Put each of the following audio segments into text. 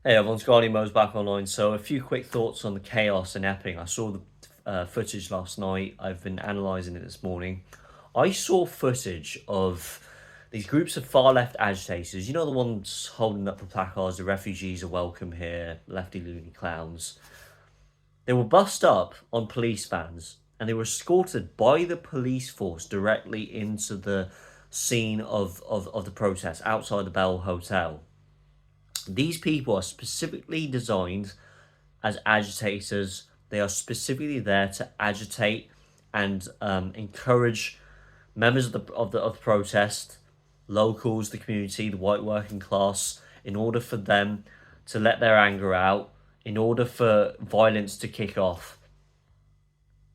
Hey everyone, Scotty Mo's back online. So a few quick thoughts on the chaos in Epping. I saw the footage last night. I've been analysing it this morning. I saw footage of these groups of far left agitators. You know, the ones holding up the placards, the refugees are welcome here, lefty loony clowns. They were bussed up on police vans and they were escorted by the police force directly into the scene of the protest outside the Bell Hotel. These people are specifically designed as agitators. They are specifically there to agitate and encourage members of the protest, locals, the community, the white working class, in order for them to let their anger out, in order for violence to kick off,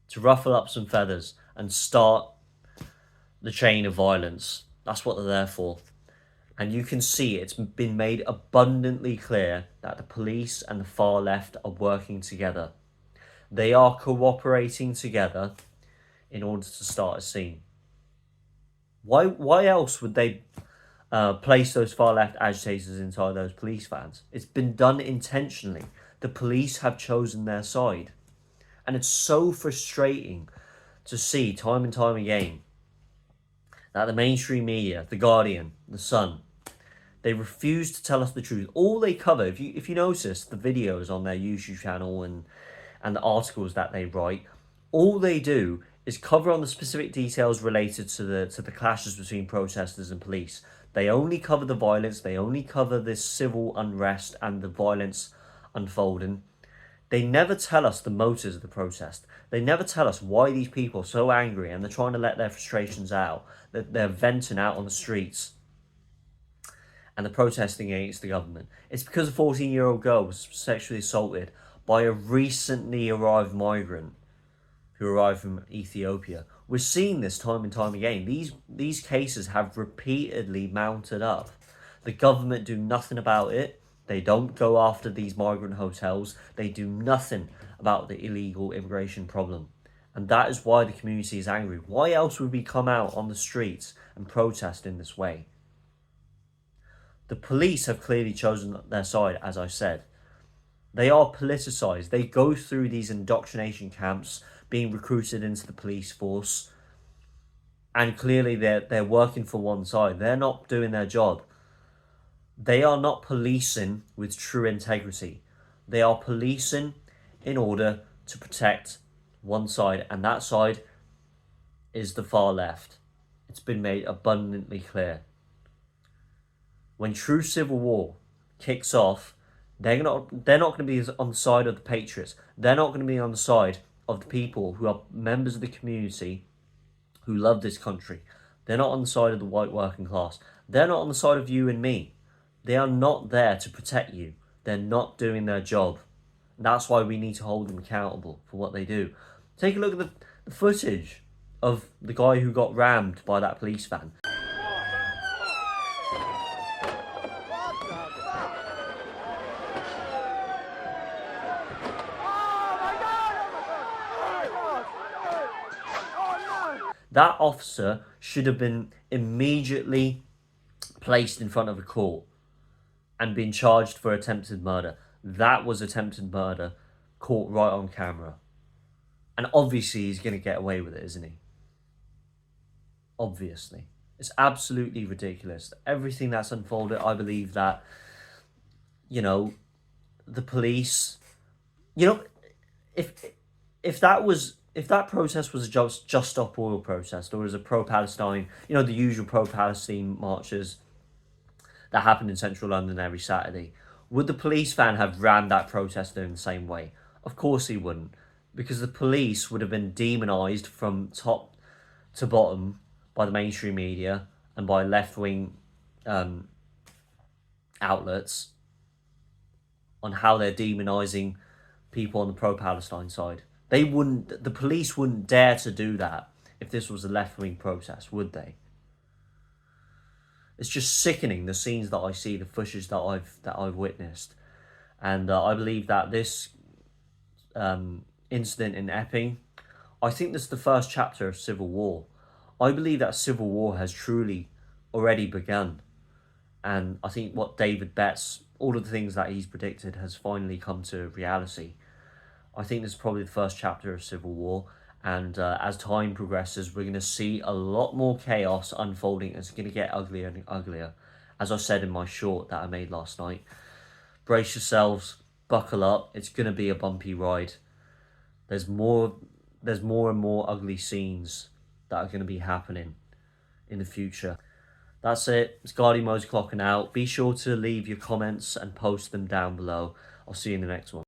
to ruffle up some feathers and start the chain of violence. That's what they're there for. And you can see it's been made abundantly clear that the police and the far left are working together. They are cooperating together in order to start a scene. Why else would they place those far left agitators inside those police vans? It's been done intentionally. The police have chosen their side. And it's so frustrating to see time and time again that the mainstream media, The Guardian, The Sun, they refuse to tell us the truth. All they cover, if you notice the videos on their YouTube channel and the articles that they write, all they do is cover on the specific details related to the clashes between protesters and police. They only cover the violence. They only cover this civil unrest and the violence unfolding. They never tell us the motives of the protest. They never tell us why these people are so angry and they're trying to let their frustrations out, that they're venting out on the streets and they're protesting against the government. It's because a 14-year-old girl was sexually assaulted by a recently arrived migrant who arrived from Ethiopia. We're seeing this time and time again. These cases have repeatedly mounted up. The government do nothing about it. They don't go after these migrant hotels. They do nothing about the illegal immigration problem. And that is why the community is angry. Why else would we come out on the streets and protest in this way? The police have clearly chosen their side, as I said. They are politicised. They go through these indoctrination camps, being recruited into the police force, and clearly they're working for one side. They're not doing their job. They are not policing with true integrity. They are policing in order to protect one side, and that side is the far left. It's been made abundantly clear. When true civil war kicks off, they're not going to be on the side of the patriots. They're not going to be on the side of the people who are members of the community who love this country. They're not on the side of the white working class. They're not on the side of you and me. They are not there to protect you. They're not doing their job. That's why we need to hold them accountable for what they do. Take a look at the footage of the guy who got rammed by that police van. That officer should have been immediately placed in front of a court and been charged for attempted murder. That was attempted murder, caught right on camera. And obviously he's going to get away with it, isn't he? Obviously. It's absolutely ridiculous. Everything that's unfolded, I believe that, the police, if that protest was a just stop oil protest, or was a pro-Palestine, the usual pro-Palestine marches that happen in central London every Saturday, would the police van have rammed that protester in the same way? Of course he wouldn't, because the police would have been demonised from top to bottom by the mainstream media and by left-wing outlets on how they're demonising people on the pro-Palestine side. The police wouldn't dare to do that if this was a left-wing protest, would they? It's just sickening, the scenes that I see, the footage that I've witnessed, and I believe that this incident in Epping, I think this is the first chapter of civil war. I believe that civil war has truly already begun, and I think what David Betts all of the things that he's predicted has finally come to reality. I think this is probably the first chapter of Civil War, and as time progresses, we're going to see a lot more chaos unfolding. It's going to get uglier and uglier. As I said in my short that I made last night, brace yourselves, buckle up. It's going to be a bumpy ride. There's more and more ugly scenes that are going to be happening in the future. That's it. It's Guardian Modes clocking out. Be sure to leave your comments and post them down below. I'll see you in the next one.